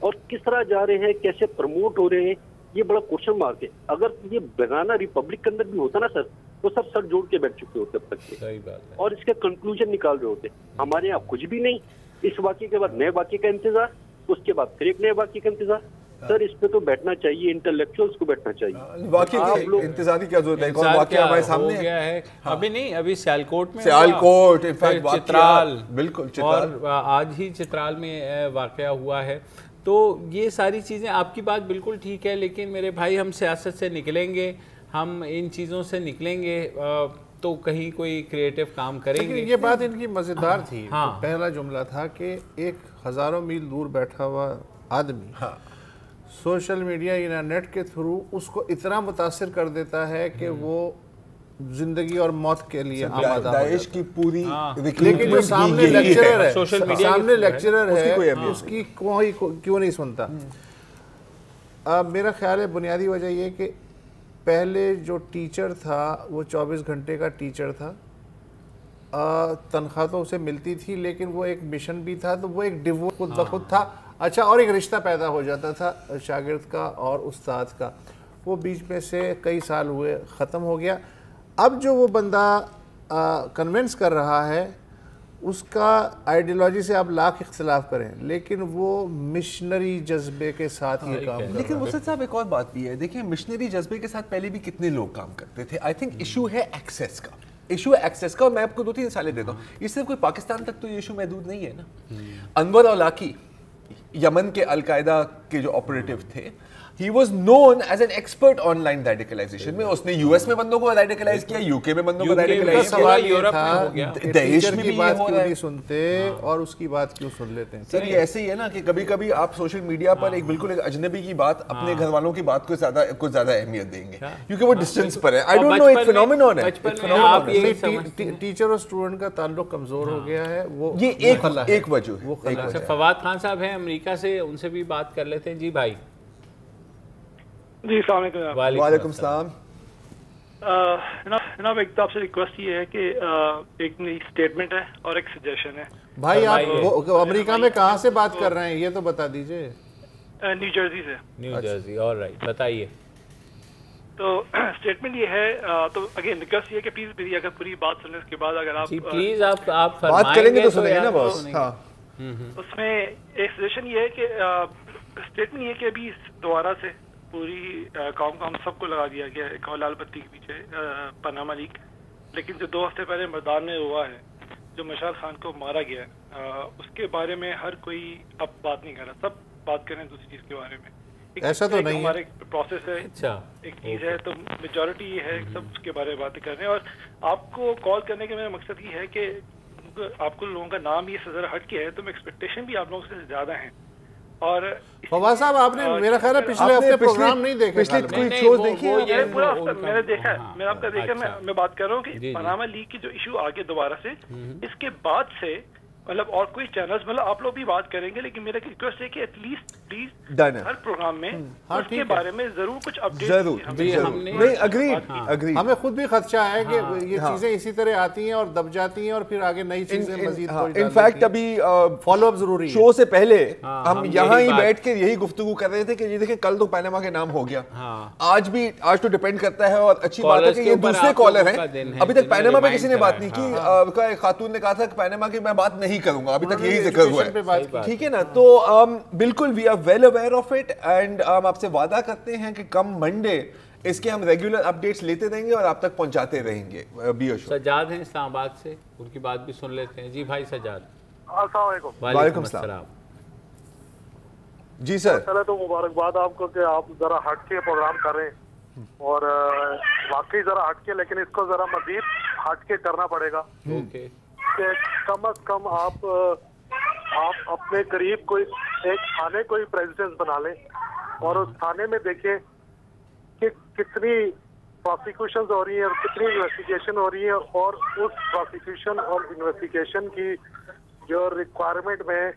اور کس طرح جا رہے ہیں, کیسے پروموٹ ہو رہے ہیں, یہ بڑا کوشچن مارک ہے. اگر یہ بیگانہ ریپبلک کے اندر بھی ہوتا نا سر, تو سب سر جوڑ کے بیٹھ چکے ہوتے اب تک کے, اور اس کا کنکلوژن نکال رہے ہوتے. ہمارے یہاں کچھ بھی نہیں, اس واقعے کے بعد نئے واقعے کا انتظار, اس کے بعد پھر ایک نئے واقعے کا انتظار. سر اس پہ تو بیٹھنا چاہیے, انٹلیکچوئلس کو بیٹھنا چاہیے. واقعی انتظاری کیا ضرورت ہے, واقعہ ہمارے سامنے ہے. ابھی نہیں, ابھی سیالکوٹ میں, سیالکوٹ, چترال, بالکل چترال, اور آج ہی چترال میں واقعہ ہوا ہے. تو یہ ساری چیزیں, آپ کی بات بالکل ٹھیک ہے, لیکن میرے بھائی ہم سیاست سے نکلیں گے, ہم ان چیزوں سے نکلیں گے تو کہیں کوئی کریٹو کام کریں گے. یہ بات ان کی مزیدار تھی. پہلا جملہ تھا کہ ایک ہزاروں میل دور بیٹھا ہوا آدمی سوشل میڈیا انٹرنیٹ کے تھرو اس کو اتنا متاثر کر دیتا ہے کہ وہ زندگی اور موت کے لیے آمادہ داعش کی پوری, لیکن جو سامنے لیکچرر ہے, سامنے لیکچرر ہے, اس کی کوئی کیوں نہیں سنتا. میرا خیال ہے بنیادی وجہ یہ کہ پہلے جو ٹیچر تھا وہ 24 گھنٹے کا ٹیچر تھا, تنخواہ تو اسے ملتی تھی, لیکن وہ ایک مشن بھی تھا, تو وہ ایک ڈیووٹ خود بخود تھا. اچھا, اور ایک رشتہ پیدا ہو جاتا تھا شاگرد کا اور استاد کا, وہ بیچ میں سے کئی سال ہوئے ختم ہو گیا. اب جو وہ بندہ کنونس کر رہا ہے, اس کا آئیڈیالوجی سے آپ لاکھ اختلاف کریں, لیکن وہ مشنری جذبے کے ساتھ یہ کام کرتا ہے. لیکن وسط صاحب ایک اور بات بھی ہے, دیکھیں مشنری جذبے کے ساتھ پہلے بھی کتنے لوگ کام کرتے تھے. آئی تھنک ایشو ہے ایکسیس کا, ایشو ہے ایکسیس کا, اور میں آپ کو 2-3 مثالیں دیتا ہوں. یہ صرف کوئی پاکستان تک تو یہ ایشو محدود نہیں ہے نا. انور اولاکی یمن کے القاعدہ کے جو آپریٹو تھے, he was known as an expert on line radicalization میں, اس نے یو ایس میں بندوں کو ریڈیکلائز کیا, یو کے میں بندوں کو ریڈیکلائز کیا. سوال یہ تھا کہ ٹیچر کی بات کیوں نہیں سنتے اور اس کی بات کیوں سن لیتے ہیں. سر یہ ایسے ہی ہے نا کہ کبھی کبھی آپ سوشل میڈیا پر ایک بالکل ایک اجنبی کی بات اپنے گھر والوں کی بات کو زیادہ اہمیت دیں گے کیونکہ وہ ڈسٹینس پر ہے. آئی ڈونٹ نو, ایک فینومینون ہے. ٹیچر اور اسٹوڈنٹ کا تعلق کمزور ہو گیا ہے, وہ یہ ایک وجہ ہے. فواد خان صاحب ہیں امریکہ سے, ان سے بھی بات کر لیتے ہیں. جی بھائی. جی السلام علیکم. وعلیکم السلام. جناب ایک تو آپ سے ریکویسٹ یہ ہے کہ ایک اسٹیٹمنٹ ہے اور ایک سجیشن ہے. بھائی آپ امریکہ میں کہاں سے بات کر رہے ہیں یہ تو بتا دیجئے. نیو جرسی سے. نیو جرسی, آل رائٹ, بتائیے. تو اسٹیٹمنٹ یہ ہے, تو اگین ریکویسٹ یہ ہے کہ پلیز میری اگر پوری بات سننے کے بعد اگر آپ پلیز آپ بات کریں گے تو سنیں گے نا باس. ہاں, اس میں ایک سجیشن یہ ہے کہ اسٹیٹمنٹ یہ ہے کہ ابھی دوبارہ سے پوری کام کو ہم سب کو لگا دیا گیا ایک لال بتی کے پیچھے پاناما لیک. لیکن جو 2 ہفتے پہلے میدان میں ہوا ہے, جو مشال خان کو مارا گیا ہے, اس کے بارے میں ہر کوئی اب بات نہیں کر رہا, سب بات کریں دوسری چیز کے بارے میں. ایسا تو نہیں ہمارا ایک پروسیس ہے, ایک چیز ہے, تو میجورٹی یہ ہے سب اس کے بارے میں باتیں کر رہے ہیں. اور آپ کو کال کرنے کا میرا مقصد یہ ہے کہ آپ کو لوگوں کا نام یہ ذرا ہٹ کے ہے, تو ایکسپیکٹیشن بھی آپ لوگوں سے زیادہ ہیں. اور فواد صاحب آپ نے میرا خیال ہے پچھلے ہفتے پروگرام نہیں دیکھے, پچھلے کوئی شوز دیکھیے. پورا ہفتہ میں نے دیکھا ہے, میں آپ کا دیکھا, میں بات کر رہا ہوں کہ پاناما لیک کی جو ایشو آگے دوبارہ سے, اس کے بعد سے مطلب اور کوئی چینلز, مطلب آپ لوگ بھی بات کریں گے, لیکن میرا ریکویسٹ ہے کہ ایٹ لیسٹ پلیز ہر پروگرام میں اس کے بارے میں ضرور کچھ اپڈیٹ. ہمیں خود بھی خدشہ ہے کہ یہ چیزیں اسی طرح آتی ہیں اور دب جاتی ہیں اور پھر آگے نئی چیزیں مزید. انفیکٹ ابھی فالو اپ ضروری ہے. شو سے پہلے ہم یہاں ہی بیٹھ کے یہی گفتگو کر رہے تھے کہ یہ دیکھیں کل تو پیناما کے نام ہو گیا, آج تو ڈیپینڈ کرتا ہے. اور اچھی بات ہے کہ یہ دوسرے کالر ہیں, ابھی تک پیناما پہ کسی نے بات نہیں کی. ایک خاتون نے کہا تھا کہ پیناما کی میں بات نہیں کروں گا, ابھی تک یہی ذکر ہوا ہے, ٹھیک ہے نا. تو بالکل we are well aware of it, and ہم آپ سے وعدہ کرتے ہیں کہ کم منڈے اس کے ہم ریگولر اپڈیٹس لیتے رہیں گے اور آپ تک پہنچاتے رہیں گے. سجاد ہیں اسلام آباد سے, ان کی بات بھی سن لیتے ہیں. جی بھائی سجاد. السلام علیکم. وعلیکم السلام. جی سر. پہلے تو مبارکباد آپ کو کہ آپ ذرا ہٹ کے پروگرام کر رہے ہیں, اور واقعی ذرا ہٹ کے, لیکن اس کو ذرا مزید ہٹ کے کرنا پڑے گا. کہ کم از کم آپ اپنے قریب کوئی ایک تھانے کو ہی پریزیڈنس بنا لیں, اور اس تھانے میں دیکھیں کہ کتنی پروسیکیوشنز ہو رہی ہیں اور کتنی انویسٹیگیشن ہو رہی ہے, اور اس پروسیکیوشن اور انویسٹیگیشن کی جو ریکوائرمنٹ میں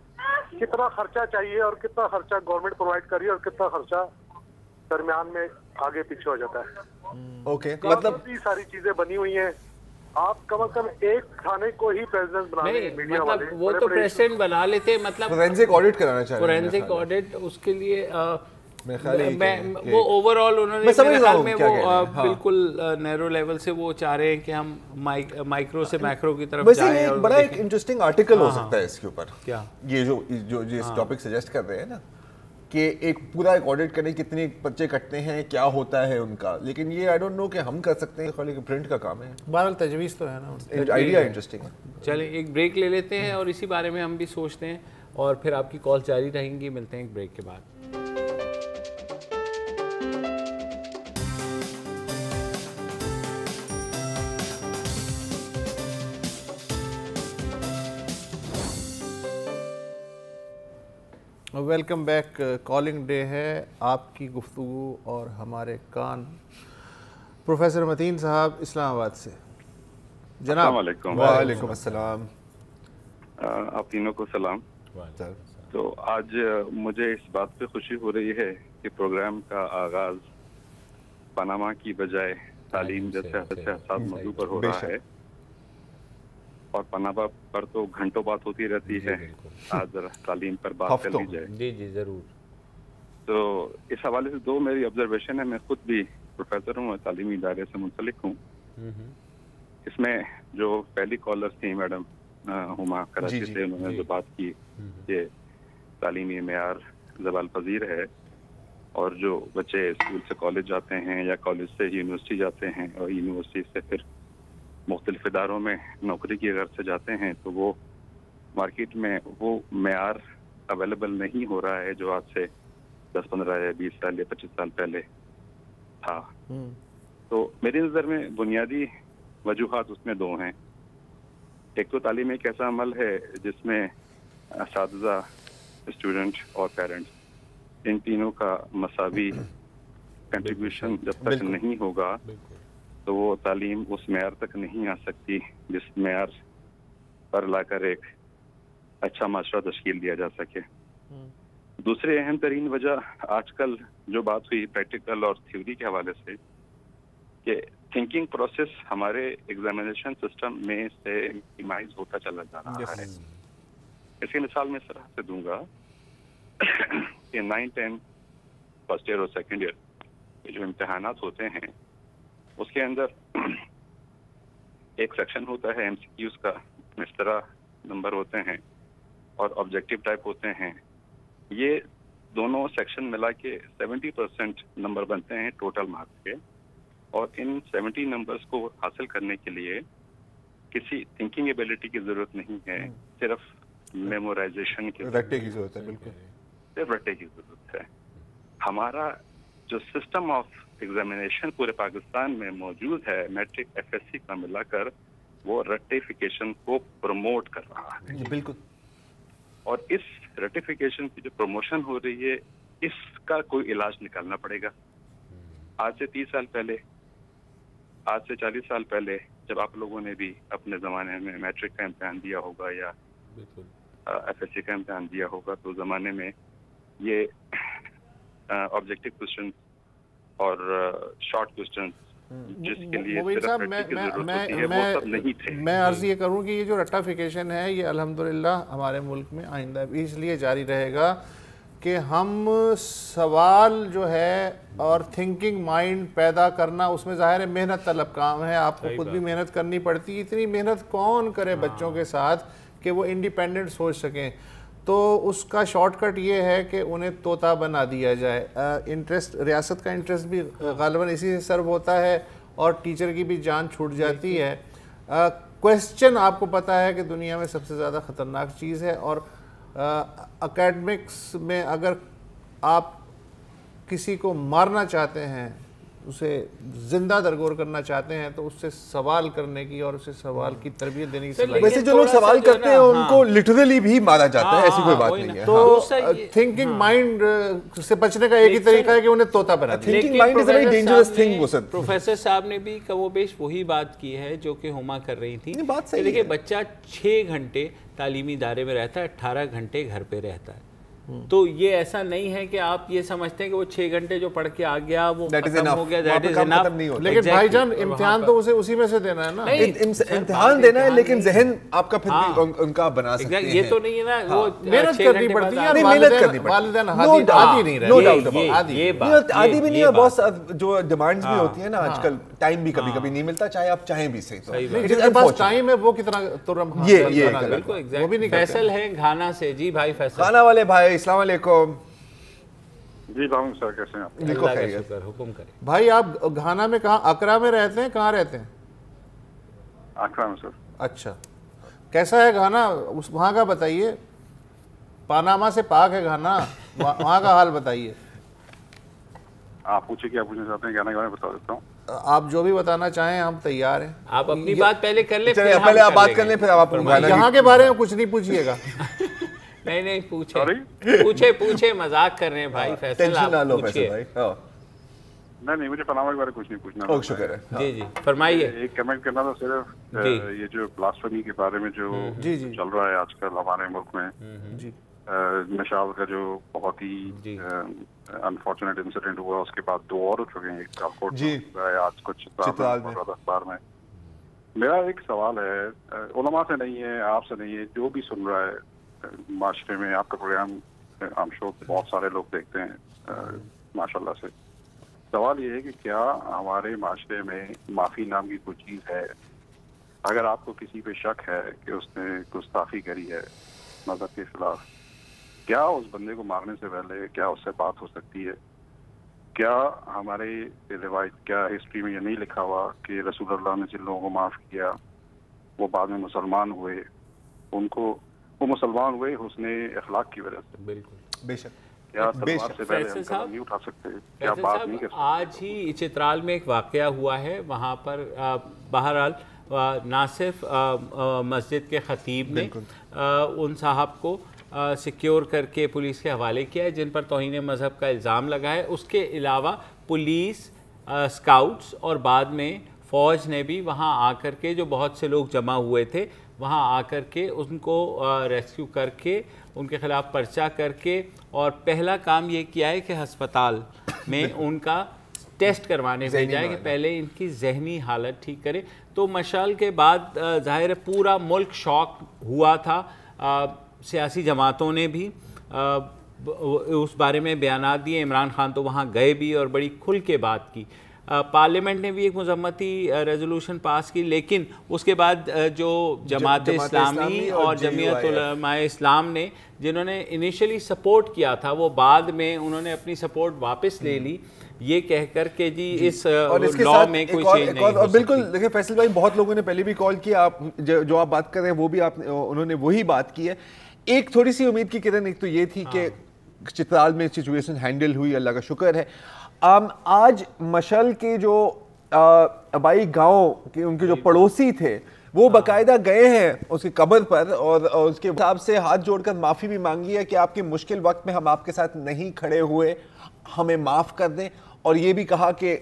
کتنا خرچہ چاہیے اور کتنا خرچہ گورنمنٹ پرووائڈ کر رہی ہے اور کتنا خرچہ درمیان میں آگے پیچھے ہو جاتا ہے. اوکے, مطلب ساری چیزیں بنی ہوئی ہیں, آپ کم از کم ایک تھانے کو ہی پریزیڈنٹ بنا لیں میڈیا والے. وہ تو پریزیڈنٹ بنا لیتے, مطلب فورینسک آڈٹ کرانا چاہ رہے ہیں, فورینسک آڈٹ, اس کے لیے وہ اوور آل انہوں نے میرے خیال میں وہ بالکل نیرو لیول سے وہ چاہ رہے ہیں کہ ہم مائکرو سے میکرو کی طرف جائیں. اور بڑا ایک انٹرسٹنگ آرٹیکل ہو سکتا ہے اس کے اوپر, کیا یہ جو اس ٹاپک سجیسٹ کر رہے ہیں نا, کہ ایک پورا ایک آڈٹ کریں کتنے بچے کٹتے ہیں, کیا ہوتا ہے ان کا. لیکن یہ آئی ڈونٹ نو کہ ہم کر سکتے ہیں, خالی پرنٹ کا کام ہے. بہرحال تجویز تو ہے نا, آئیڈیا انٹرسٹنگ ہے. چلیں ایک بریک لے لیتے ہیں اور اسی بارے میں ہم بھی سوچتے ہیں, اور پھر آپ کی کال جاری رہیں گی. ملتے ہیں ایک بریک کے بعد. Welcome back. کالنگ ڈے ہے, آپ کی گفتگو اور ہمارے کان. پروفیسر متین صاحب اسلام آباد سے. جناب السلام علیکم. وعلیکم السلام. آپ تینوں کو سلام. تو آج مجھے اس بات پہ خوشی ہو رہی ہے کہ پروگرام کا آغاز پاناما کی بجائے تعلیم جیسے حساس موضوع پر ہو رہا ہے, اور پاناما پر تو گھنٹوں بات ہوتی رہتی ہے, آج ذرا تعلیم پر بات کر لی جائے. جی جی ضرور. تو اس حوالے سے دو میری آبزرویشن ہے. میں خود بھی پروفیسر ہوں اور تعلیمی ادارے سے منسلک ہوں. اس میں جو پہلی کالر تھی میڈم ہما کراچی سے, انہوں نے جو بات کی کہ تعلیمی معیار زوال پذیر ہے, اور جو بچے اسکول سے کالج جاتے ہیں یا کالج سے یونیورسٹی جاتے ہیں اور یونیورسٹی سے پھر مختلف اداروں میں نوکری کی غرض سے جاتے ہیں, تو وہ مارکیٹ میں وہ معیار اویلیبل نہیں ہو رہا ہے جو آج سے 10-15 یا 20 سال یا 25 سال پہلے تھا. تو میری نظر میں بنیادی وجوہات اس میں دو ہیں. ایک تو تعلیم ایک ایسا عمل ہے جس میں اساتذہ, اسٹوڈنٹ اور پیرنٹس ان تینوں کا مساوی کنٹریبیوشن جب تک نہیں ہوگا تو وہ تعلیم اس معیار تک نہیں آ سکتی جس معیار پر لا کر ایک اچھا معاشرہ تشکیل دیا جا سکے. دوسری اہم ترین وجہ آج کل جو بات ہوئی پریکٹیکل اور تھیوری کے حوالے سے, کہ تھنکنگ پروسیس ہمارے ایگزامینیشن سسٹم میں سے مینیمائز ہوتا چلا جا رہا ہے. اس کی مثال میں اس طرح سے دوں گا کہ 9-10 فرسٹ ایئر اور سیکنڈ ایئر کے جو امتحانات ہوتے ہیں اس کے اندر ایک سیکشن ہوتا ہے ایم سی کیوز کا, اس طرح نمبر ہوتے ہیں, اور آبجیکٹیو ٹائپ ہوتے ہیں. یہ دونوں سیکشن ملا کے 70% نمبر بنتے ہیں ٹوٹل مارکس کے, اور ان 70 نمبرز کو حاصل کرنے کے لیے کسی تھنکنگ ایبلٹی کی ضرورت نہیں ہے, صرف میمورائزیشن کی ضرورت ہے. بالکل صرف رٹے کی ضرورت ہے. ہمارا جو سسٹم آف ایگزامینیشن پورے پاکستان میں موجود ہے, میٹرک ایف ایس سی کا ملا کر, وہ رٹیفیکیشن کو پروموٹ کر رہا ہے. بالکل. اور اس رٹیفیکیشن کی جو پروموشن ہو رہی ہے, اس کا کوئی علاج نکالنا پڑے گا. آج سے 30 سال پہلے, آج سے 40 سال پہلے جب آپ لوگوں نے بھی اپنے زمانے میں میٹرک کا امتحان دیا ہوگا یا ایف ایس سی کا امتحان دیا ہوگا, تو زمانے میں یہ آبجیکٹیو کوشچن اور شارٹ کوشچن جس کے لیے میں عرض یہ کروں کہ یہ جو رٹافیکیشن ہے یہ الحمدللہ ہمارے ملک میں آئندہ بھی اس لیے جاری رہے گا کہ ہم سوال جو ہے اور تھنکنگ مائنڈ پیدا کرنا, اس میں ظاہر ہے محنت طلب کام ہے, آپ کو خود بھی محنت کرنی پڑتی ہے. اتنی محنت کون کرے بچوں کے ساتھ کہ وہ انڈیپینڈنٹ سوچ سکیں. تو اس کا شارٹ کٹ یہ ہے کہ انہیں طوطا بنا دیا جائے. انٹرسٹ, ریاست کا انٹرسٹ بھی غالباً اسی سے سرو ہوتا ہے, اور ٹیچر کی بھی جان چھوٹ جاتی ہے. کویسچن آپ کو پتہ ہے کہ دنیا میں سب سے زیادہ خطرناک چیز ہے, اور اکیڈمکس میں اگر آپ کسی کو مارنا چاہتے ہیں, اسے زندہ درگور کرنا چاہتے ہیں, تو اس سے سوال کرنے کی اور اسے سوال کی تربیت دینے کی. ویسے جو لوگ سوال کرتے ہیں ان کو لٹرلی بھی مارا جاتا ہے, ایسی کوئی بات نہیں ہے. تو تھنکنگ مائنڈ سے بچنے کا ایک ہی طریقہ ہے کہ انہیں طوطا بنا دیں. Thinking mind is a very dangerous thing. Professor صاحب نے بھی کم و بیش وہی بات کی ہے جو کہ ہما کر رہی تھی. دیکھیں بچہ 6 گھنٹے تعلیمی ادارے میں رہتا ہے, 18 گھنٹے گھر پہ رہتا ہے. تو یہ ایسا نہیں ہے کہ آپ یہ سمجھتے ہیں کہ وہ 6 گھنٹے جو پڑھ کے آ گیا وہ ختم ہو گیا, that is enough. لیکن بھائی جان امتحان تو اسے اسی میں سے دینا ہے نا, امتحان دینا ہے, لیکن ذہن آپ کا پھر بھی ان کا بنا سکتے ہیں. یہ تو نہیں ہے نا, وہ محنت کرنی پڑتی ہے, محنت کرنی پڑتی ہے, والدین عادی نہیں رہتے, عادی بھی نہیں ہے. بہت جو ڈیمانڈز بھی ہوتی ہیں نا آج کل, ٹائم بھی کبھی کبھی نہیں ملتا, چاہے آپ چاہیں بھی صحیح. جس کے پاس ٹائم ہے وہ کتنا ترم وہ بھی نہیں. فیصل ہے گھانا سے. جی بھائی فیصل. گھانا والے بھائی السلام علیکم. جی السلام سر, کیسے ہیں آپ؟ بالکل خیریت. حکم کریں بھائی. آپ گھانا میں کہاں, اکرا میں رہتے ہیں, کہاں رہتے ہیں؟ اکرا میں سر. اچھا, کیسا ہے گھانا وہاں کا بتائیے. پاناما سے پاک ہے گھانا, وہاں کا حال بتائیے. آپ پوچھیں کیا پوچھنا چاہتے ہیں, گانا کے بارے میں بتا دیتا ہوں. آپ جو بھی بتانا چاہیں ہم تیار ہیں. آپ اپنی بات پہلے کر لیں, پہلے آپ بات کر لیں, پھر آپ یہاں کے بارے میں کچھ نہیں پوچھیے گا. نہیں پوچھے مذاق کر رہے ہیں بھائی فیصل, آپ پوچھئے. نہیں مجھے پاناما کے بارے میں کچھ نہیں پوچھنا. شکر ہے. جی جی فرمائیے. ایک کمنٹ کرنا تھا صرف, یہ جو بلاسفیمی کے بارے میں جو چل رہا ہے آج کل ہمارے ملک میں, مشال کا جو بہت ہی انفارچونیٹ انسیڈنٹ ہوا, اس کے بعد 2 اور ہو چکے ہیں, ایک سیالکوٹ میں آج کچھ اخبار میں. میرا ایک سوال ہے, علماء سے نہیں ہے, آپ سے نہیں ہے, جو بھی سن رہا ہے معاشرے میں, آپ کا پروگرام عام شو بہت سارے لوگ دیکھتے ہیں ماشاءاللہ سے. سوال یہ ہے کہ کیا ہمارے معاشرے میں معافی نام کی کوئی چیز ہے؟ اگر آپ کو کسی پہ شک ہے کہ اس نے گستاخی کری ہے مذہب کے خلاف, کیا اس بندے کو مارنے سے پہلے کیا اس سے بات ہو سکتی ہے؟ کیا ہمارے روایت, کیا ہسٹری میں یہ نہیں لکھا ہوا کہ رسول اللہ نے جن لوگوں کو معاف کیا وہ بعد میں مسلمان ہوئے, ان کو وہ مسلمان ہوئے حسن اخلاق کی وجہ سے؟ بالکل بے شک. فیصل صاحب آج ہی چترال میں ایک واقعہ ہوا ہے, وہاں پر بہرحال نہ صرف مسجد کے خطیب نے ان صاحب کو سیکیور کر کے پولیس کے حوالے کیا ہے جن پر توہین مذہب کا الزام لگا ہے, اس کے علاوہ پولیس, اسکاؤٹس اور بعد میں فوج نے بھی وہاں آ کر کے, جو بہت سے لوگ جمع ہوئے تھے وہاں آ کر کے ان کو ریسکیو کر کے ان کے خلاف پرچہ کر کے, اور پہلا کام یہ کیا ہے کہ ہسپتال میں ان کا ٹیسٹ کروانے بھیجا ہے کہ پہلے ان کی ذہنی حالت ٹھیک کرے. تو مشعل کے بعد ظاہر ہے پورا ملک شاک ہوا تھا, سیاسی جماعتوں نے بھی اس بارے میں بیانات دیے, عمران خان تو وہاں گئے بھی اور بڑی کھل کے بات کی, پارلیمنٹ نے بھی ایک مذمتی ریزولوشن پاس کی, لیکن اس کے بعد جو جماعت اسلامی اور جمعیت علماء اسلام نے جنہوں نے انیشلی سپورٹ کیا تھا, وہ بعد میں انہوں نے اپنی سپورٹ واپس لے لی, یہ کہہ کر کہ جی اس لاء میں کوئی چینج نہیں ہو سکتی. بالکل دیکھیں فیصل بھائی, بہت لوگوں نے پہلے بھی کال کیا, آپ جو آپ بات کر رہے ہیں وہ بھی انہوں نے وہی بات کی ہے. ایک تھوڑی سی امید کی کرن ایک تو یہ تھی کہ چترال میں سچویشن ہینڈل ہوئی, اللہ کا شکر ہے. آج مشعل کے جو آبائی گاؤں کے ان کے جو پڑوسی تھے وہ باقاعدہ گئے ہیں اس کی قبر پر, اور اس کے حساب سے ہاتھ جوڑ کر معافی بھی مانگی ہے کہ آپ کے مشکل وقت میں ہم آپ کے ساتھ نہیں کھڑے ہوئے, ہمیں معاف کر دیں, اور یہ بھی کہا کہ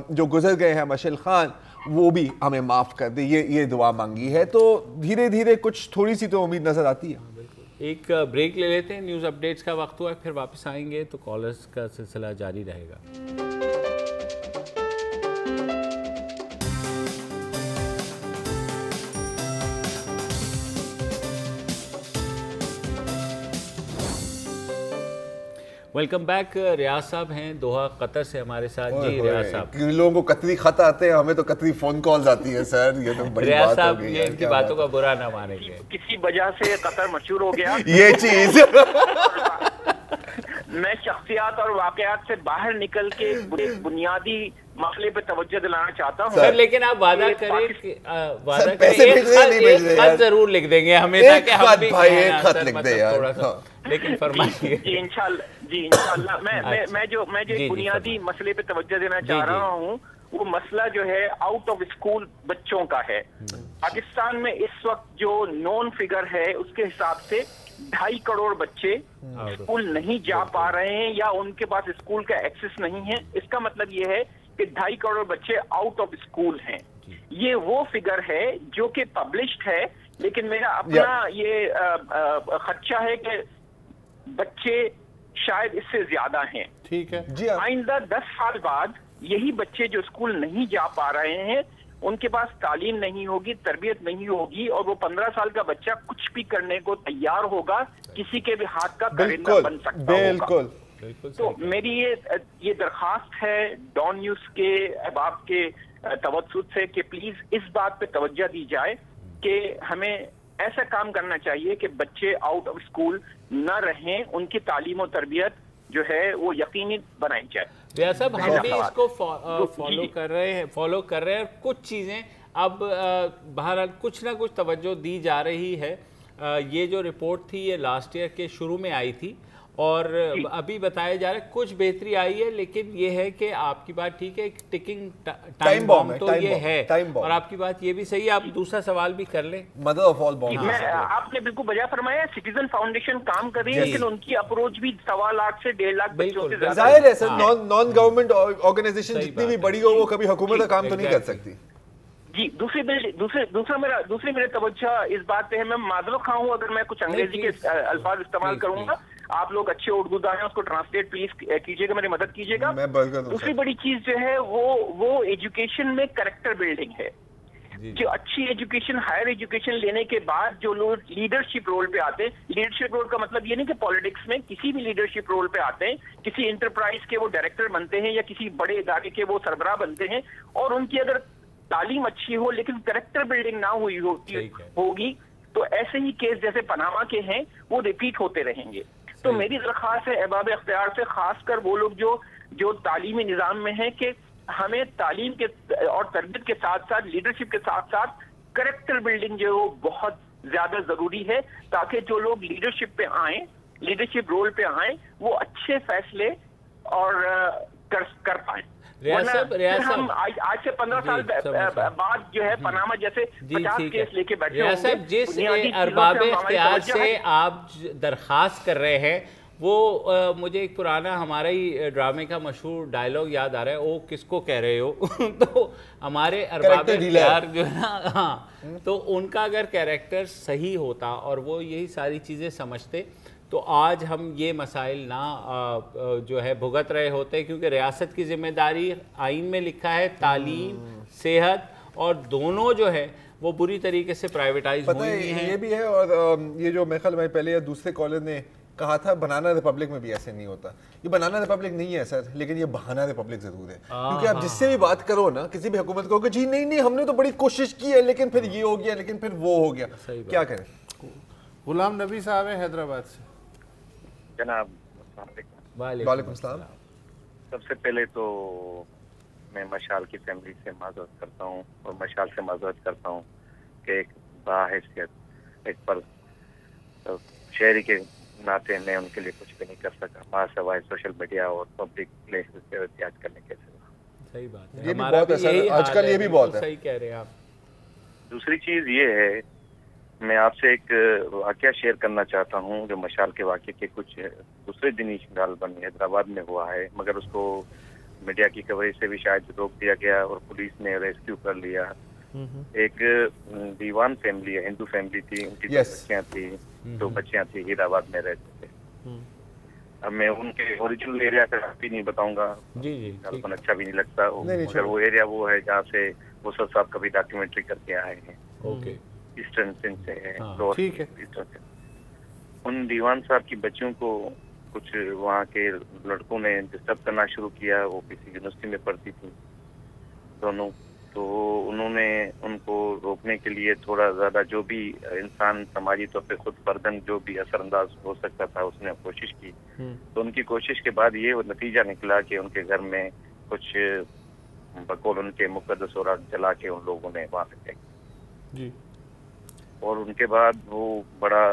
جو گزر گئے ہیں مشعل خان وہ بھی ہمیں معاف کر دیں, یہ دعا مانگی ہے. تو دھیرے دھیرے کچھ تھوڑی سی تو امید نظر آتی ہے. ایک بریک لے لیتے ہیں, نیوز اپڈیٹس کا وقت ہوا ہے, پھر واپس آئیں گے تو کالرز کا سلسلہ جاری رہے گا. Welcome back. ریاض صاحب ہیں دوحہ قطر سے ہمارے ساتھ. جی ریاض صاحب. لوگوں کو قطری خط آتے ہیں, ہمیں تو قطری فون کالز آتی ہیں سر, یہ تو بڑی بات ہو گئی. یہ ان کی باتوں کا برا نہ مانیں گے. کسی وجہ سے قطر مشہور ہو گیا یہ چیز. میں شخصیات اور واقعات سے باہر نکل کے بنیادی مسئلے پہ توجہ دلانا چاہتا ہوں سر, لیکن آپ وعدہ کریں ایک خط ضرور لکھ دیں گے ہمیں, تاکہ ہم بھی ایک خط لکھ دیں یار. لیکن فرمائیے. جی انشاءاللہ میں جو بنیادی مسئلے پہ توجہ دینا چاہ رہا ہوں, وہ مسئلہ جو ہے آؤٹ آف اسکول بچوں کا ہے. پاکستان میں اس وقت جو نون فگر ہے اس کے حساب سے 2.5 کروڑ بچے اسکول نہیں جا پا رہے ہیں, یا ان کے پاس اسکول کا ایکسس نہیں ہے. اس کا مطلب یہ ہے کہ 2.5 کروڑ بچے آؤٹ آف اسکول ہیں. یہ وہ فگر ہے جو کہ پبلشڈ ہے, لیکن میرا اپنا یہ خدشہ ہے کہ بچے شاید اس سے زیادہ ہیں. ٹھیک ہے جی. آئندہ 10 سال بعد یہی بچے جو اسکول نہیں جا پا رہے ہیں, ان کے پاس تعلیم نہیں ہوگی, تربیت نہیں ہوگی, اور وہ 15 سال کا بچہ کچھ بھی کرنے کو تیار ہوگا, کسی کے بھی ہاتھ کا کرندہ بن سکتا ہوگا. بالکل. تو میری یہ درخواست ہے ڈان نیوز کے احباب کے توسط سے کہ پلیز اس بات پہ توجہ دی جائے کہ ہمیں ایسا کام کرنا چاہیے کہ بچے آؤٹ آف اسکول نہ رہیں, ان کی تعلیم و تربیت جو ہے وہ یقینی بنائی جائے. ریاض صاحب ہم بھی اس کو فالو کر رہے ہیں. کچھ چیزیں اب بہرحال کچھ نہ کچھ توجہ دی جا رہی ہے. یہ جو رپورٹ تھی یہ لاسٹ ایئر کے شروع میں آئی تھی اور ابھی بتایا جا رہا ہے کچھ بہتری آئی ہے, لیکن یہ ہے کہ آپ کی بات ٹھیک ہے, ایک ٹکنگ ٹائم بام تو یہ ہے, اور آپ کی بات یہ بھی صحیح ہے. آپ دوسرا سوال بھی کر لیں. مدر آف آل بام. آپ نے بالکل بجا فرمایا, سٹیزن فاؤنڈیشن کام کر رہی ہے, لیکن ان کی اپروچ بھی 1.25 لاکھ سے 1.5 لاکھ بچوں سے زیادہ. ظاہر ہے سر, نان گورنمنٹ آرگنائزیشن جتنی بھی بڑی ہو وہ کبھی حکومت کا کام تو نہیں کر سکتی. جی. دوسری میرے توجہ اس بات پہ ہے, میں معذرت خواہ ہوں اگر میں کچھ انگریزی کے الفاظ استعمال کروں گا, آپ لوگ اچھے اردو دان ہیں, اس کو ٹرانسلیٹ پلیز کیجیے گا, میری مدد کیجیے گا. دوسری بڑی چیز جو ہے وہ ایجوکیشن میں کریکٹر بلڈنگ ہے. جو اچھی ایجوکیشن, ہائر ایجوکیشن لینے کے بعد جو لوگ لیڈرشپ رول پہ آتے ہیں, لیڈرشپ رول کا مطلب یہ نہیں کہ پالیٹکس میں کسی بھی لیڈرشپ رول پہ آتے ہیں, کسی انٹرپرائز کے وہ ڈائریکٹر بنتے ہیں یا کسی بڑے ادارے کے وہ سربراہ بنتے ہیں, اور ان کی اگر تعلیم اچھی ہو لیکن کریکٹر بلڈنگ نہ ہوئی ہوگی تو ایسے ہی کیس جیسے پاناما کے ہیں وہ ریپیٹ ہوتے رہیں گے. تو میری درخواست ہے احباب اختیار سے, خاص کر وہ لوگ جو تعلیمی نظام میں ہیں, کہ ہمیں تعلیم کے اور تربیت کے ساتھ ساتھ لیڈرشپ کے ساتھ ساتھ کریکٹر بلڈنگ جو ہے وہ بہت زیادہ ضروری ہے, تاکہ جو لوگ لیڈرشپ پہ آئیں, لیڈرشپ رول پہ آئیں, وہ اچھے فیصلے اور کر پائیں. ریاض ہم آج سے 15 سال بعد جو ہے پاناما جیسے 50 کیس لے کے بیٹھے ریاض صاحب, جس ارباب اختیار سے آپ درخواست کر رہے ہیں وہ مجھے ایک پرانا ہمارا ہی ڈرامے کا مشہور ڈائلاگ یاد آ رہا ہے, وہ کس کو کہہ رہے ہو. تو ہمارے ارباب اختیار جو ہے نا, ہاں, تو ان کا اگر کیریکٹر صحیح ہوتا اور وہ یہی ساری چیزیں سمجھتے تو آج ہم یہ مسائل نہ جو ہے بھگت رہے ہوتے, کیونکہ ریاست کی ذمہ داری آئین میں لکھا ہے, تعلیم, صحت, اور دونوں جو ہے وہ بری طریقے سے پرائیویٹائز ہوئی ہیں. یہ بھی ہے, اور یہ جو میخل میں پہلے یا دوسرے کالر نے کہا تھا بنانا ریپبلک میں بھی ایسے نہیں ہوتا. یہ بنانا ریپبلک نہیں ہے سر, لیکن یہ بہانا ریپبلک ضرور ہے, کیونکہ آپ جس سے بھی بات کرو نا, کسی بھی حکومت کو کہ جی نہیں ہم نے تو بڑی کوشش کی ہے لیکن پھر یہ ہو گیا, لیکن پھر وہ ہو گیا. کیا کریں. غلام نبی صاحب ہیں حیدرآباد سے. جناب وعلیکم السلام. سب سے پہلے تو میں مشال کی فیملی سے معذرت کرتا ہوں, اور مشال سے معذرت کرتا ہوں کہ ایک باحیثیت ایک پر شہری کے ناطے میں ان کے لیے کچھ بھی نہیں کر سکا, ماں سوائے سوشل میڈیا اور پبلک پلیسز پہ احتجاج کرنے کے سوا. صحیح بات ہے, یہ بھی بہت ہے آج کل, یہ بھی بہت ہے. صحیح کہہ رہے ہیں آپ. دوسری چیز یہ ہے, میں آپ سے ایک واقعہ شیئر کرنا چاہتا ہوں جو مشال کے واقعے کے کچھ دوسرے دن ہی غالباً حیدرآباد میں ہوا ہے, مگر اس کو میڈیا کی کوریج سے بھی شاید روک دیا گیا اور پولیس نے ریسکیو کر لیا. ایک دیوان فیملی ہے, ہندو فیملی تھی, ان کی دو بچیاں تھیں, حیدرآباد میں رہتے تھے. اب میں ان کے اوریجنل ایریا کا بھی نہیں بتاؤں گا, غالباً اچھا بھی نہیں لگتا, مگر وہ ایریا وہ ہے جہاں سے وصل صاحب کبھی ڈاکیومنٹری کر کے آئے ہیں. ایسٹرن سندھ سے ہے. ان دیوان صاحب کی بچیوں کو کچھ وہاں کے لڑکوں نے ڈسٹرب کرنا شروع کیا. وہ کسی یونیورسٹی میں پڑھتی تھی دونوں, تو انہوں نے ان کو روکنے کے لیے تھوڑا زیادہ جو بھی انسان سماجی طور پہ خود بردن جو بھی اثر انداز ہو سکتا تھا اس نے کوشش کی. تو ان کی کوشش کے بعد یہ نتیجہ نکلا کہ ان کے گھر میں کچھ بقول ان کے مقدس اوراق جلا کے ان لوگوں نے وہاں سے پھینک, اور ان کے بعد وہ بڑا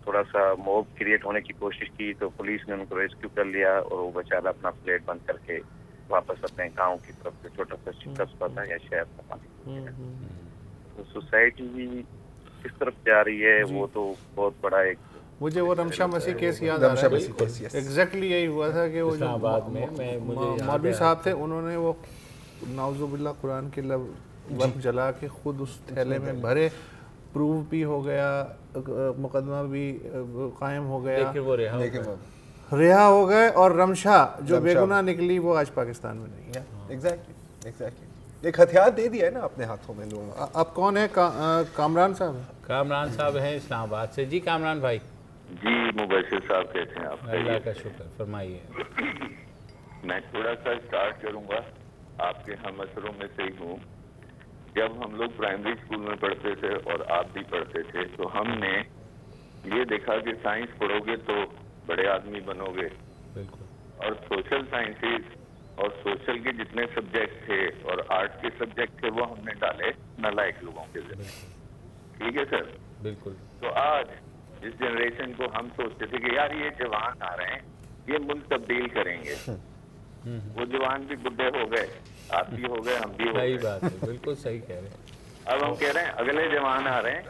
تھوڑا سا موب کریٹ ہونے کی کوشش کی, تو پولیس نے ان کو ریسکیو کر لیا اور وہ بیچارہ اپنا فلیٹ بند کر کے واپس اپنے گاؤں کی طرف سے, چھوٹا سا قصبہ تھا یا شہر تھا. تو سوسائٹی کس طرف جا رہی ہے وہ تو بہت بڑا ایک, مجھے وہ رمشا مسیح کیس یاد آ رہا ہے. ایگزیکٹلی یہی ہوا تھا کہ وہ جو مولوی صاحب تھے انہوں نے وہ نعوذ باللہ قرآن کے لفظ جلا کے خود اس تھیلے میں بھرے پروو بھی ہو گیا, مقدمہ بھی قائم ہو گیا, لیکن وہ رہا ہو گئے, اور رمشا جو بے گناہ نکلی وہ آج پاکستان میں نہیں ہے. ایگزیکٹلی ایک ہتھیار دے دیا ہے نا اپنے ہاتھوں میں لوگوں. اب کون ہے؟ کامران صاحب. کامران صاحب ہیں اسلام آباد سے. جی کامران بھائی. جی مبشر صاحب کیسے ہیں آپ؟ اللہ کا شکر, فرمائیے. میں تھوڑا سا اسٹارٹ کروں گا, آپ کے ہم اثروں میں سے ہی ہوں. جب ہم لوگ پرائمری اسکول میں پڑھتے تھے اور آپ بھی پڑھتے تھے تو ہم نے یہ دیکھا کہ سائنس پڑھو گے تو بڑے آدمی بنو گے, اور سوشل سائنسز اور سوشل کے جتنے سبجیکٹ تھے اور آرٹ کے سبجیکٹ تھے وہ ہم نے ڈالے نالائق لوگوں کے ذریعے. ٹھیک ہے سر؟ بالکل. تو آج اس جنریشن کو ہم سوچتے تھے کہ یار یہ جوان آ رہے ہیں, یہ ملک تبدیل کریں گے. وہ جوان بھی بڈھے ہو گئے, آپ بھی ہو گئے, ہم بھی ہو گئے. صحیح بات ہے, بالکل صحیح کہہ رہے ہیں. اب ہم کہہ رہے ہیں اگلے جوان آ رہے ہیں,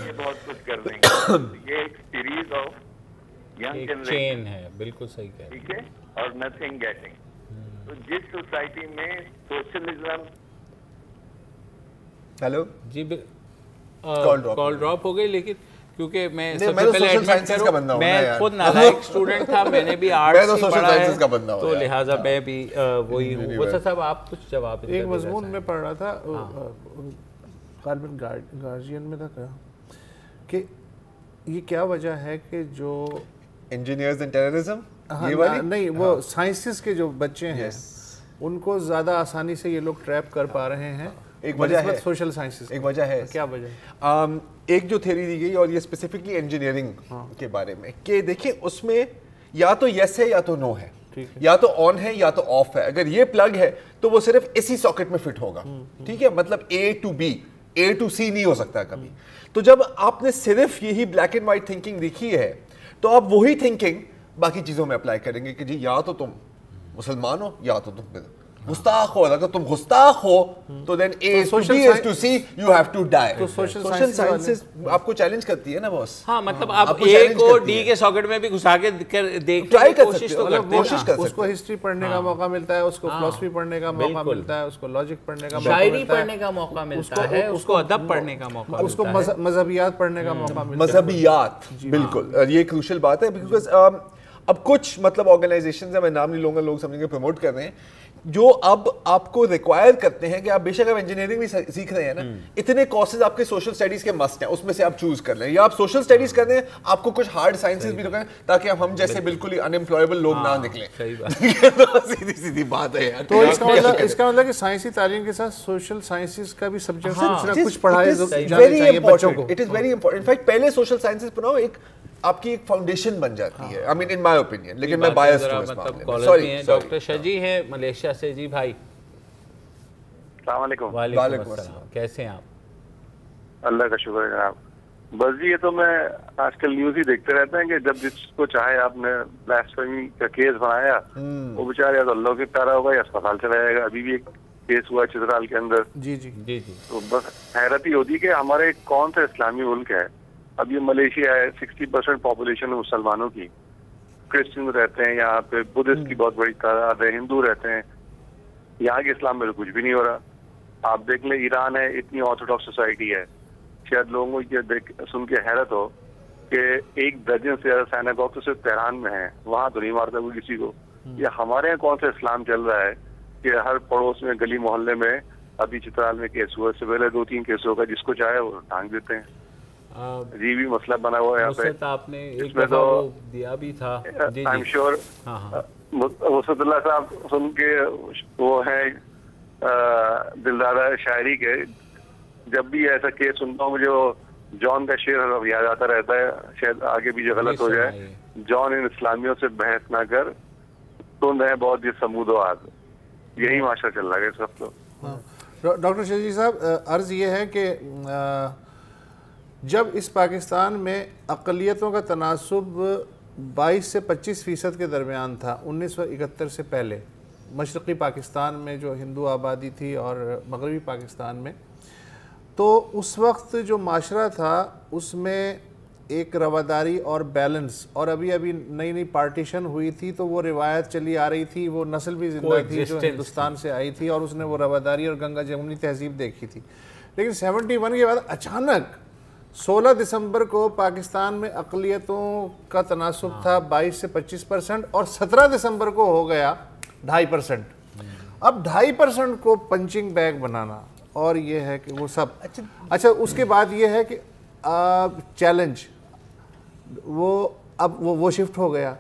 یہ بہت کچھ کر دیں گے. یہ ایک سیریز آف ینگ جنریشن ہے. بالکل صحیح کہہ رہے ہیں. ٹھیک ہے, اور نتھنگ گیٹنگ. تو جس سوسائٹی میں سوشلزم. ہیلو جی, کال ڈراپ ہو گئی, لیکن کیونکہ میں سب سے پہلے ایڈمٹ کروں, میں خود نالائق اسٹوڈنٹ تھا, میں نے بھی آرٹس ہی پڑھا ہے, تو لہٰذا میں بھی وہی ہوں. بسر صاحب آپ کچھ جواب. ایک مضمون میں پڑھ رہا تھا, غالباً گارجین میں تھا, کہ یہ کیا وجہ ہے کہ جو انجینئرز اینڈ ٹیررزم, نہیں وہ سائنسز کے جو بچے ہیں ان کو زیادہ آسانی سے یہ لوگ ٹریپ کر پا رہے ہیں. ایک وجہ ہے سوشل سائنسز, ایک وجہ ہے. کیا وجہ؟ ایک جو تھیوری دی گئی, اور یہ اسپیسیفکلی انجینئرنگ کے بارے میں, کہ دیکھیں اس میں یا تو یس ہے یا تو نو ہے, یا تو آن ہے یا تو آف ہے. اگر یہ پلگ ہے تو وہ صرف اسی ساکٹ میں فٹ ہوگا. ٹھیک ہے, مطلب اے ٹو بی, اے ٹو سی نہیں ہو سکتا کبھی. تو جب آپ نے صرف یہی بلیک اینڈ وائٹ تھنکنگ دیکھی ہے تو آپ وہی تھنکنگ باقی چیزوں میں اپلائی کریں گے, کہ جی یا تو تم مسلمان ہو یا تو تم گستاخ ہو. اگر تم گستاخ ہو تو then A is to B is to C, you have to die. تو سوشل سائنسز آپ کو چیلنج کرتی ہے نا باس. ہاں, مطلب آپ اے کو ڈی کے ساکٹ میں بھی گھسا کے دیکھنے کی کوشش تو کرتے ہیں. اس کو ہسٹری پڑھنے کا موقع ملتا ہے, اس کو فلسفی پڑھنے کا موقع ملتا ہے, اس کو لاجک پڑھنے کا موقع ملتا ہے, شاعری پڑھنے کا موقع ملتا ہے, اس کو ادب پڑھنے کا موقع ملتا ہے, اس کو مذہبیات پڑھنے کا موقع ملتا ہے. مذہبیات, بالکل, اور یہ کروشل بات ہے. بیکاز اب کچھ مطلب آرگنائزیشنز ہیں, میں نام نہیں لوں گا, لوگ سمجھیں گے پروموٹ کر رہے ہیں, جو اب آپ کو ریکوائر کرتے ہیں کہ آپ بے شک آپ انجینئرنگ بھی سیکھ رہے ہیں نا, اتنے کورسز آپ کے سوشل اسٹڈیز کے مسٹ ہیں, اس میں سے آپ چوز کر لیں, یا آپ سوشل اسٹڈیز کر رہے ہیں, آپ کو کچھ ہارڈ سائنسز بھی رکھیں تاکہ ہم جیسے بالکل ہی انمپلائبل لوگ نہ نکلیں. سیدھی سیدھی بات ہے یار. تو اس کا مطلب کہ سائنسی تعلیم کے ساتھ سوشل سائنسز کا بھی سبجیکٹ کچھ پڑھایا جانا چاہیے بچوں کو. It is very important. In fact پہلے سوشل سائنسز پڑھاؤ, ایک آپ کی ایک فاؤنڈیشن بن جاتی ہے. آئی مین ان مائی اوپینین, لیکن میں بائس ہوں اس معاملے میں. سوری. ڈاکٹر شجی ہیں ملیشیا سے. جی بھائی. السلام علیکم. وعلیکم السلام. کیسے ہیں آپ؟ اللہ کا شکر ہے جناب. بس جی, یہ تو میں آج کل نیوز ہی دیکھتے رہتے ہیں کہ جب جس کو چاہے آپ نے بلاسفیمی کا کیس بنایا, وہ بیچارہ یا تو اللہ کے پیارا ہوگا یا اسپتال چلا جائے گا. ابھی بھی ایک کیس ہوا چترال کے اندر. جی جی جی جی. تو بس حیرت ہی ہوتی کہ ہمارے کون سا اسلامی ملک ہے, اب یہ ملیشیا ہے, 60% پاپولیشن مسلمانوں کی, کرسچن رہتے ہیں یہاں پہ, بدھسٹ کی بہت بڑی تعداد ہے, ہندو رہتے ہیں. یہاں کے اسلام میں کچھ بھی نہیں ہو رہا. آپ دیکھ لیں ایران ہے, اتنی آرتھوڈاکس سوسائٹی ہے, شاید لوگوں کو یہ سن کے حیرت ہو کہ 1 درجن سے زیادہ سیناگوگ تو صرف تہران میں ہیں, وہاں تو نہیں مارتا کوئی کسی کو. یہ ہمارے یہاں کون سا اسلام چل رہا ہے کہ ہر پڑوس میں گلی محلے میں, ابھی چترال میں کیس ہوا, اس سے پہلے 2-3 کیس ہوگا, جس کو چاہے وہ ٹانگ دیتے ہیں. جی بھی مسئلہ بنا ہوا ہے یہاں پہ. آپ نے ایک دفعہ وہ دیا بھی تھا. آئی ایم شیور وسعت اللہ صاحب سن کے وہ ہیں دلدادہ شاعری کے, جب بھی ایسا کیس سنتا ہوں مجھے وہ جان کا شعر یاد آتا رہتا ہے, شاید آگے بھی جو غلط ہو جائے. جان ان اسلامیوں سے بحث نہ کر, سن رہے بہت یہ سمود و آد. یہی معاشرہ چل رہا ہے اس وقت. تو ڈاکٹر شجی صاحب, عرض یہ ہے کہ جب اس پاکستان میں اقلیتوں کا تناسب 22 سے 25% کے درمیان تھا 1971 سے پہلے, مشرقی پاکستان میں جو ہندو آبادی تھی اور مغربی پاکستان میں, تو اس وقت جو معاشرہ تھا اس میں ایک رواداری اور بیلنس, اور ابھی نئی پارٹیشن ہوئی تھی تو وہ روایت چلی آ رہی تھی, وہ نسل بھی زندہ تھی جو ہندوستان سے آئی تھی, اور اس نے وہ رواداری اور گنگا جمنی تہذیب دیکھی تھی. لیکن 71 کے بعد اچانک 16 دسمبر کو پاکستان میں اقلیتوں کا تناسب تھا 22 سے 25%، اور 17 دسمبر کو ہو گیا 2.5%۔ اب 2.5% کو پنچنگ بیگ بنانا، اور یہ ہے کہ وہ سب اچھا اس کے بعد یہ ہے کہ چیلنج وہ شفٹ ہو گیا،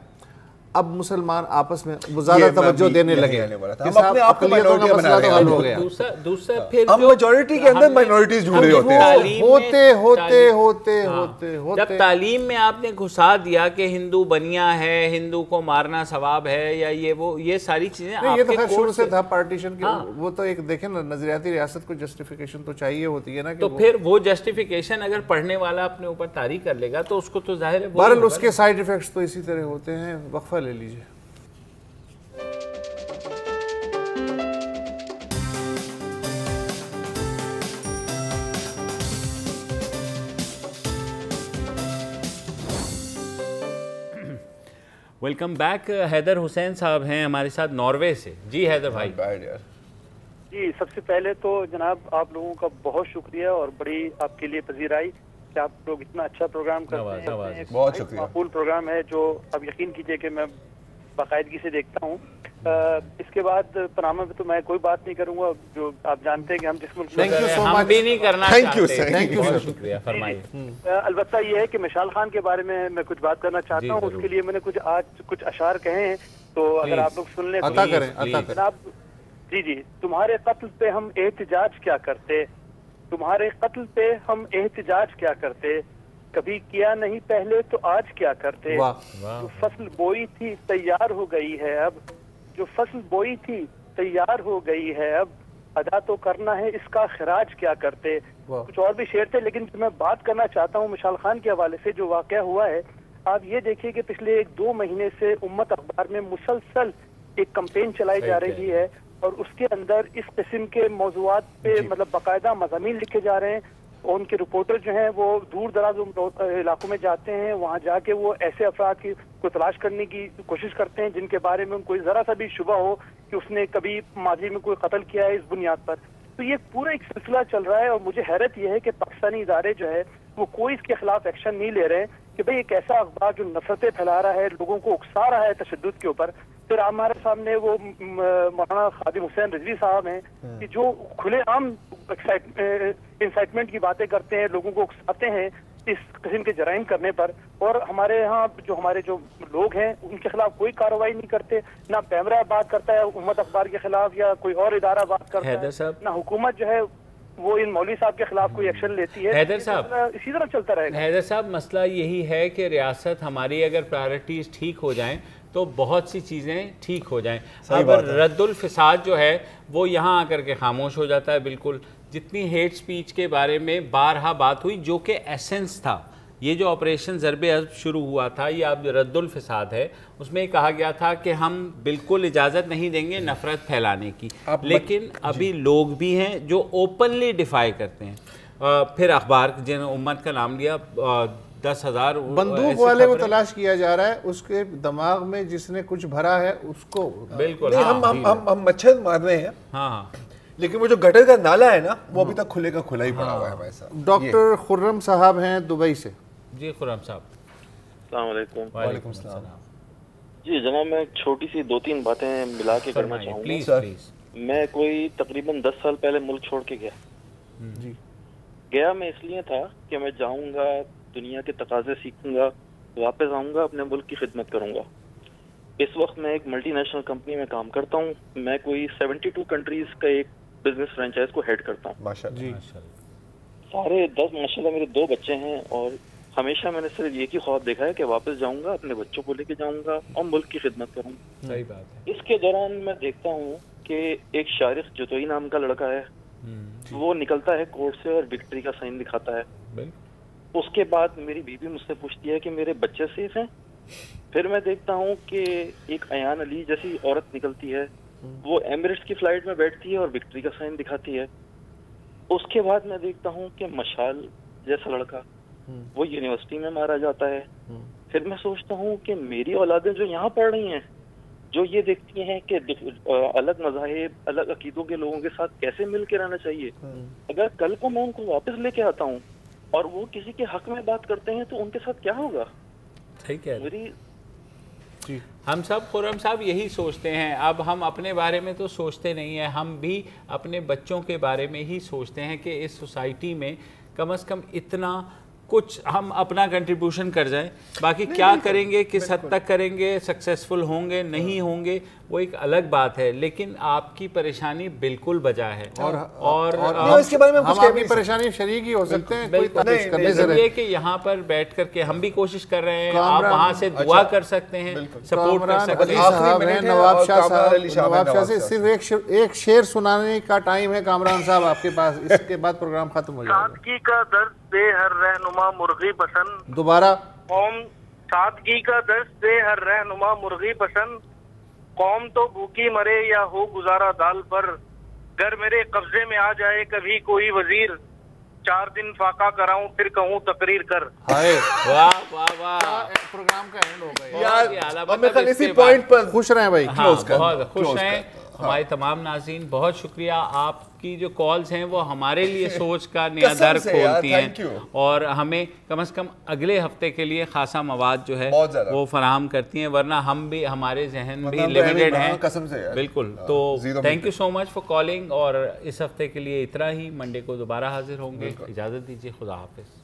اب مسلمان آپس میں زیادہ توجہ دینے لگے، ہم اپنے آپ کو مائنورٹی بنا رہے ہیں۔ دوسرا پھر ہم میجورٹی کے اندر مائنورٹیز ڈھونڈ رہے ہوتے ہیں۔ جب تعلیم میں آپ نے گھسا دیا کہ ہندو بنیا ہے، ہندو کو مارنا ثواب ہے، یا یہ ساری چیزیں یہ تو خیر شروع سے تھا پارٹیشن کی، وہ تو ایک دیکھیں نا نظریاتی ریاست کو جسٹیفیکیشن تو چاہیے ہوتی ہے نا، تو پھر وہ جسٹیفیکیشن اگر پڑھنے والا اپنے اوپر طاری کر لے گا تو اس کو تو ظاہر ہے بہرحال اس کے سائیڈ ایفیکٹس تو اسی طرح ہوتے ہیں۔ وقفہ لے لیجئے۔ Welcome back. حیدر حسین صاحب ہیں ہمارے ساتھ ناروے سے۔ جی حیدر بھائی۔ جی سب سے پہلے تو جناب آپ لوگوں کا بہت شکریہ، اور بڑی آپ کے لیے پذیرائی کہ آپ لوگ اتنا اچھا پروگرام کرتے ہیں، بہت شکریہ، معقول پروگرام ہے جو اب یقین کیجئے کہ میں باقاعدگی سے دیکھتا ہوں۔ اس کے بعد پاناما میں تو میں کوئی بات نہیں کروں گا، جو آپ جانتے ہیں کہ ہم جس ملک میں ہم بھی نہیں کرنا چاہتے۔ شکریہ، فرمائیے۔ البتہ یہ ہے کہ مشال خان کے بارے میں کچھ بات کرنا چاہتا ہوں، اس کے لیے میں نے کچھ اشعار کہے ہیں، تو اگر آپ لوگ سن لیں عطا کریں۔ جناب جی تمہارے قتل پہ ہم احتجاج کیا کرتے، تمہارے قتل پہ ہم احتجاج کیا کرتے، کبھی کیا نہیں پہلے تو آج کیا کرتے، جو فصل بوئی تھی تیار ہو گئی ہے اب، جو فصل بوئی تھی تیار ہو گئی ہے اب، ادا تو کرنا ہے اس کا خراج کیا کرتے۔ کچھ اور بھی شعر تھے، لیکن میں بات کرنا چاہتا ہوں مشال خان کے حوالے سے جو واقعہ ہوا ہے۔ آپ یہ دیکھیے کہ پچھلے 1-2 مہینے سے امت اخبار میں مسلسل ایک کمپین چلائی جا رہی ہے، اور اس کے اندر اس قسم کے موضوعات پہ مطلب باقاعدہ مضامین لکھے جا رہے ہیں، اور ان کے رپورٹر جو ہیں وہ دور دراز علاقوں میں جاتے ہیں، وہاں جا کے وہ ایسے افراد کو تلاش کرنے کی کوشش کرتے ہیں جن کے بارے میں کوئی ذرا سا بھی شبہ ہو کہ اس نے کبھی ماضی میں کوئی قتل کیا ہے اس بنیاد پر۔ تو یہ پورا ایک سلسلہ چل رہا ہے، اور مجھے حیرت یہ ہے کہ پاکستانی ادارے جو ہے وہ کوئی اس کے خلاف ایکشن نہیں لے رہے کہ بھئی ایک ایسا اخبار جو نفرتیں پھیلا رہا ہے، لوگوں کو اکسا رہا ہے تشدد کے اوپر۔ پھر ہمارے سامنے وہ مولانا خادم حسین رضوی صاحب ہیں کہ جو کھلے عام انسائٹمنٹ کی باتیں کرتے ہیں، لوگوں کو اکساتے ہیں اس قسم کے جرائم کرنے پر، اور ہمارے ہاں ہمارے جو لوگ ہیں ان کے خلاف کوئی کارروائی نہیں کرتے، نہ پیمرا بات کرتا ہے امت اخبار کے خلاف یا کوئی اور ادارہ بات کرتا ہے، نہ حکومت جو ہے وہ ان مولوی صاحب کے خلاف کوئی ایکشن لیتی ہے۔ حیدر صاحب اسی طرح چلتا رہے گا۔ حیدر صاحب مسئلہ یہی ہے کہ ریاست ہماری اگر پرائرٹیز ٹھیک ہو جائیں تو بہت سی چیزیں ٹھیک ہو جائیں۔ اب رد الفساد جو ہے وہ یہاں آ کر کے خاموش ہو جاتا ہے بالکل۔ جتنی ہیٹ سپیچ کے بارے میں بارہا بات ہوئی جو کہ ایسنس تھا، یہ جو آپریشن ضرب عضب شروع ہوا تھا، یہ اب رد الفساد ہے، اس میں کہا گیا تھا کہ ہم بالکل اجازت نہیں دیں گے نفرت پھیلانے کی، لیکن ابھی لوگ بھی ہیں جو اوپنلی ڈیفائی کرتے ہیں۔ پھر اخبار جن امت کا نام لیا، 10,000 بندوق والے کو تلاش کیا جا رہا ہے، اس کے دماغ میں جس نے کچھ بھرا ہے اس کو بالکل ہم مچھر مار رہے ہیں، ہاں، لیکن وہ جو گٹر کا نالا ہے نا وہ ابھی تک کھلے کا کھلا ہی پڑا ہوا ہے بھائی صاحب۔ ڈاکٹر خرم صاحب ہیں دبئی سے۔ جی خرم صاحب السلام علیکم۔ وعلیکم السلام۔ جی جناب میں چھوٹی سی 2-3 باتیں ملا کے کرنا چاہوں گا۔ میں کوئی تقریباً 10 سال پہلے ملک چھوڑ کے گیا میں اس لیے تھا کہ میں جاؤں گا، دنیا کے تقاضے سیکھوں گا، واپس آؤں گا، اپنے ملک کی خدمت کروں گا۔ اس وقت میں ایک ملٹی نیشنل کمپنی میں کام کرتا ہوں، میں کوئی 72 کنٹریز کا ایک بزنس فرینچائز کو ہیڈ کرتا ہوں۔ سارے 10 ماشاءاللہ میرے 2 بچے ہیں، اور ہمیشہ میں نے صرف یہ خواب دیکھا ہے کہ واپس جاؤں گا، اپنے بچوں کو لے کے جاؤں گا اور ملک کی خدمت کروں گا۔ صحیح بات ہے۔ اس کے دوران میں دیکھتا ہوں کہ ایک شارق جتوئی نام کا لڑکا ہے، وہ نکلتا ہے کورٹ سے اور وکٹری کا سائن دکھاتا ہے۔ اس کے بعد میری بیوی مجھ سے پوچھتی ہے کہ میرے بچے سیف ہیں۔ پھر میں دیکھتا ہوں کہ ایک ایان علی جیسی عورت نکلتی ہے، وہ ایمریٹس کی فلائٹ میں بیٹھتی ہے اور وکٹری کا سائن دکھاتی ہے۔ اس کے بعد میں دیکھتا ہوں کہ مشال جیسا لڑکا وہ یونیورسٹی میں مارا جاتا ہے۔ پھر میں سوچتا ہوں کہ میری اولادیں جو یہاں پڑھ رہی ہیں، جو یہ دیکھتی ہیں کہ الگ مذاہب، الگ عقیدوں کے لوگوں کے ساتھ کیسے مل کے رہنا چاہیے، اگر کل کو میں ان کو واپس لے کے آتا ہوں اور وہ کسی کے حق میں بات کرتے ہیں تو ان کے ساتھ کیا ہوگا؟ ٹھیک ہے ہم سب خرم صاحب یہی سوچتے ہیں. اب ہم اپنے بارے میں تو سوچتے نہیں ہیں, ہم بھی اپنے بچوں کے بارے میں ہی سوچتے ہیں کہ اس سوسائٹی میں کم از کم اتنا کچھ ہم اپنا کنٹریبیوشن کر جائیں. باقی کیا کریں گے, کس حد تک کریں گے, سکسیسفل ہوں گے نہیں ہوں گے, وہ ایک الگ بات ہے. لیکن آپ کی پریشانی بالکل بجا ہے اور اس کے بارے میں ہم آپ کی پریشانی شریک ہی ہو سکتے ہیں. یہ کہ یہاں پر بیٹھ کر کے ہم بھی کوشش کر رہے ہیں, آپ وہاں سے دعا کر سکتے ہیں, سپورٹ کر سکتے ہیں. نواب شاہ سے صرف ایک شعر سنانے کا ٹائم ہے کامران صاحب آپ کے پاس, اس کے بعد پروگرام ختم ہو جائے گا. سادگی کا درد دے ہر رہنما مرغی پسند. دوبارہ قوم سادگی کا درد دے ہر رہنما مرغی پسند. قوم تو بھوکی مرے یا ہو گزارا دال پر. گر میرے قبضے میں آ جائے کبھی کوئی وزیر, 4 دن فاقہ کراؤں پھر کہوں تقریر کر. واہ واہ واہ, پروگرام کا اینڈ ہو گیا یار. اسی پوائنٹ پر خوش رہیں بھائی, بہت خوش ہیں. ہمارے تمام ناظرین بہت شکریہ, آپ کی جو کالز ہیں وہ ہمارے لیے سوچ کا نیا در کھولتی ہیں اور ہمیں کم از کم اگلے ہفتے کے لیے خاصا مواد جو ہے وہ فراہم کرتی ہیں, ورنہ ہم بھی ہمارے ذہن بھی لیمیٹڈ ہیں بالکل. تو thank you so much for calling, اور اس ہفتے کے لیے اتنا ہی. منڈے کو دوبارہ حاضر ہوں گے, اجازت دیجیے, خدا حافظ.